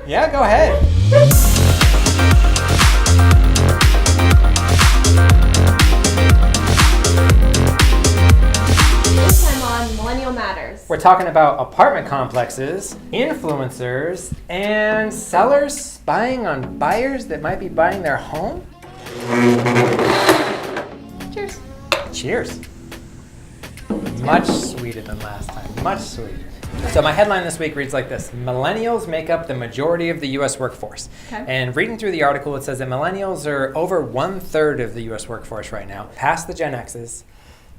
Yeah, go ahead. This time on Millennial Matters. We're talking about apartment complexes, influencers, and sellers spying on buyers that might be buying their home. Cheers. Cheers. Much sweeter than last time. Much sweeter. So my headline this week reads like this: Millennials make up the majority of the U.S. workforce. Okay. And reading through the article, it says that millennials are over 1/3 of the U.S. workforce right now, past the Gen X's,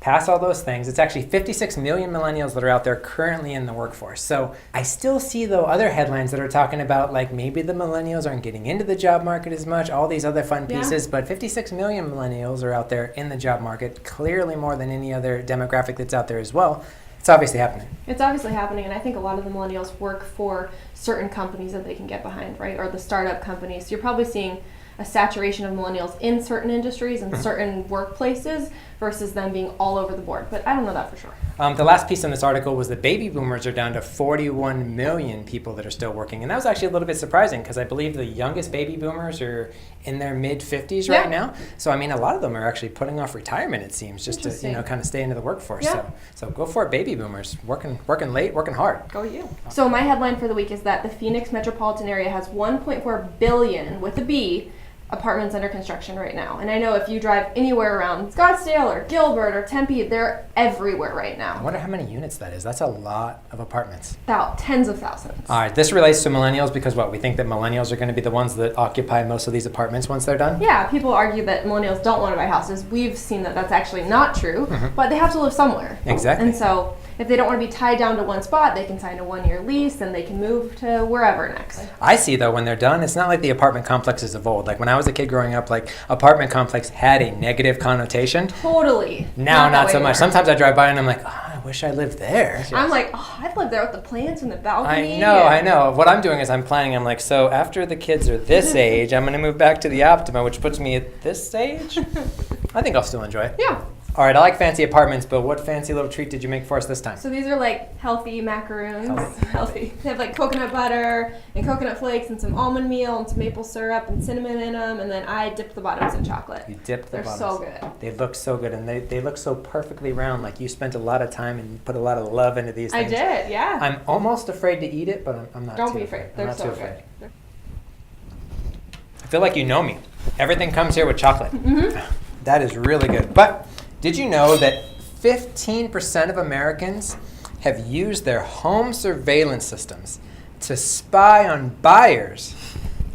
past all those things. It's actually 56 million millennials that are out there currently in the workforce. So I still see, though, other headlines that are talking about, like, maybe the millennials aren't getting into the job market as much, all these other fun pieces, but 56 million millennials are out there in the job market, clearly more than any other demographic that's out there as well. It's obviously happening. It's obviously happening, and I think a lot of the millennials work for certain companies that they can get behind, right? Or the startup companies. So you're probably seeing a saturation of millennials in certain industries and certain workplaces versus them being all over the board. But I don't know that for sure. The last piece in this article was that baby boomers are down to 41 million people that are still working. And that was actually a little bit surprising because I believe the youngest baby boomers are in their mid-50s right now. So, I mean, a lot of them are actually putting off retirement, it seems, just to, kind of stay into the workforce. Yeah. So go for it, baby boomers. Working late, working hard. Go you. So my headline for the week is that the Phoenix metropolitan area has 1.4 billion, with a B, apartments under construction right now. And I know if you drive anywhere around Scottsdale or Gilbert or Tempe, they're everywhere right I now. wonder how many units that is. That's a lot of apartments. About tens of thousands. All right, this relates to millennials because what? We think that millennials are going to be the ones that occupy most of these apartments once they're done? Yeah, people argue that millennials don't want to buy houses. We've seen that that's actually not true, but they have to live somewhere. Exactly. And so if they don't want to be tied down to one spot, they can sign a 1-year lease and they can move to wherever next. I see, though, when they're done, it's not like the apartment complexes of old. Like when I was a kid growing up, like apartment complex had a negative connotation. Totally. Now, not so much. Anymore. Sometimes I drive by and I'm like, oh, I wish I lived there. I'm like, oh, I'd live there with the plants and the balcony. I know. What I'm doing is I'm planning. I'm like, so after the kids are this age, I'm going to move back to the Optima, which puts me at this stage. I think I'll still enjoy it. Yeah. All right, I like fancy apartments, but what fancy little treat did you make for us this time? So these are like healthy macaroons. Healthy. They have like coconut butter and coconut flakes and some almond meal and some maple syrup and cinnamon in them. And then I dipped the bottoms in chocolate. You dipped the bottoms. They're so good. They look so good, and they look so perfectly round. Like you spent a lot of time and put a lot of love into these things. I did, yeah. I'm almost afraid to eat it, but I'm not. Don't be afraid. They're so good. I feel like you know me. Everything comes here with chocolate. That is really good. But did you know that 15% of Americans have used their home surveillance systems to spy on buyers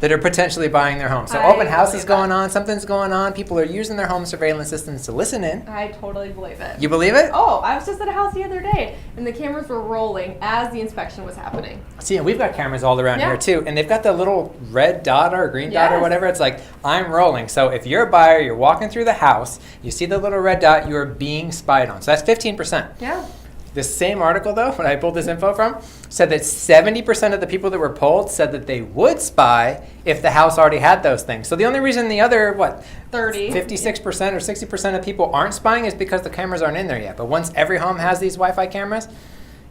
that are potentially buying their home? So open house is going on, something's going on. People are using their home surveillance systems to listen in. I totally believe it. You believe it? Oh, I was just at a house the other day, and the cameras were rolling as the inspection was happening. See, and we've got cameras all around here too, and they've got the little red dot or green dot or whatever. It's like, I'm rolling. So if you're a buyer, you're walking through the house, you see the little red dot, you are being spied on. So that's 15%. Yeah. This same article, though, when I pulled this info from, said that 70% of the people that were polled said that they would spy if the house already had those things. So the only reason the other, 56% or 60% of people aren't spying is because the cameras aren't in there yet. But once every home has these Wi-Fi cameras,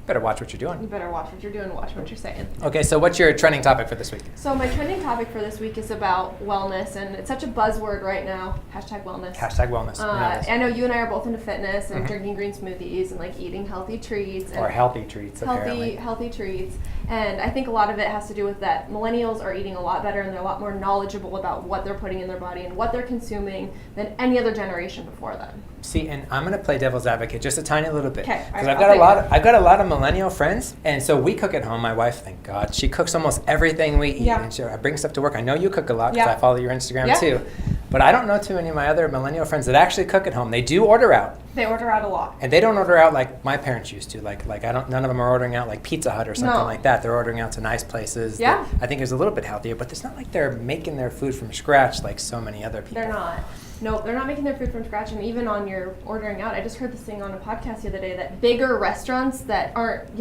better watch what you're doing. You better watch what you're doing, watch what you're saying. Okay, so what's your trending topic for this week? So my trending topic for this week is about wellness, and it's such a buzzword right now. #wellness. #wellness. I know you and I are both into fitness and drinking green smoothies and like eating healthy treats. And or healthy treats, apparently. Healthy treats. And I think a lot of it has to do with that millennials are eating a lot better and they're a lot more knowledgeable about what they're putting in their body and what they're consuming than any other generation before them. See, and I'm gonna play devil's advocate just a tiny little bit, Okay, because I've got a lot of millennial friends, and so we cook at home. My wife, thank God, she cooks almost everything we eat, and I bring stuff to work. I know you cook a lot because I follow your Instagram too, but I don't know too many of my other millennial friends that actually cook at home. They do order out. They order out a lot, and they don't order out like my parents used to. Like none of them are ordering out like Pizza Hut or something like that. They're ordering out to nice places. Yeah, that I think is a little bit healthier, but it's not like they're making their food from scratch like so many other people. They're not. No, they're not making their food from scratch, and even on your ordering out, I just heard this thing on a podcast the other day that bigger restaurants that aren't,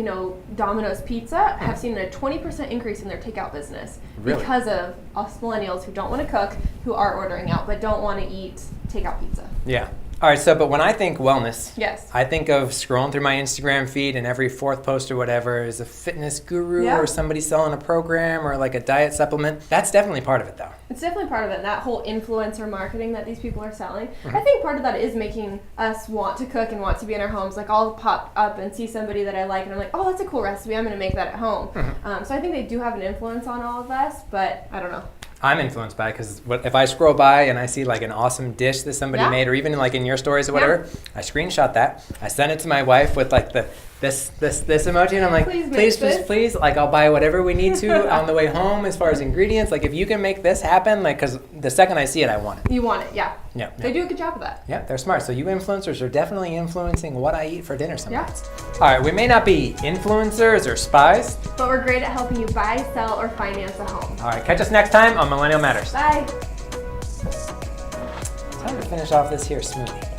Domino's Pizza have seen a 20% increase in their takeout business because of us millennials who don't want to cook, who are ordering out, but don't want to eat takeout pizza. Yeah. All right, so but when I think wellness, Yes. I think of scrolling through my Instagram feed and every fourth post or whatever is a fitness guru Yeah. or somebody selling a program or like a diet supplement. That's definitely part of it though. It's definitely part of it, that whole influencer marketing that these people are selling. Mm-hmm. I think part of that is making us want to cook and want to be in our homes. Like, I'll pop up and see somebody that I like, and I'm like, oh, that's a cool recipe. I'm going to make that at home. Mm-hmm. So I think they do have an influence on all of us, but I don't know. I'm influenced by it because if I scroll by and I see like an awesome dish that somebody Yeah. made, or even like in your stories or whatever, I screenshot that. I send it to my wife with like this emoji, and I'm like, Please make please, this. please, like I'll buy whatever we need to on the way home as far as ingredients. Like if you can make this happen, like because the second I see it, I want it. You want it, yeah. Yeah. They do a good job of that. Yeah, they're smart. So you influencers are definitely influencing what I eat for dinner some Yeah. nights. All right, we may not be influencers or spies. But we're great at helping you buy, sell, or finance a home. All right, catch us next time on Millennial Matters. Bye. Time to finish off this here smoothie.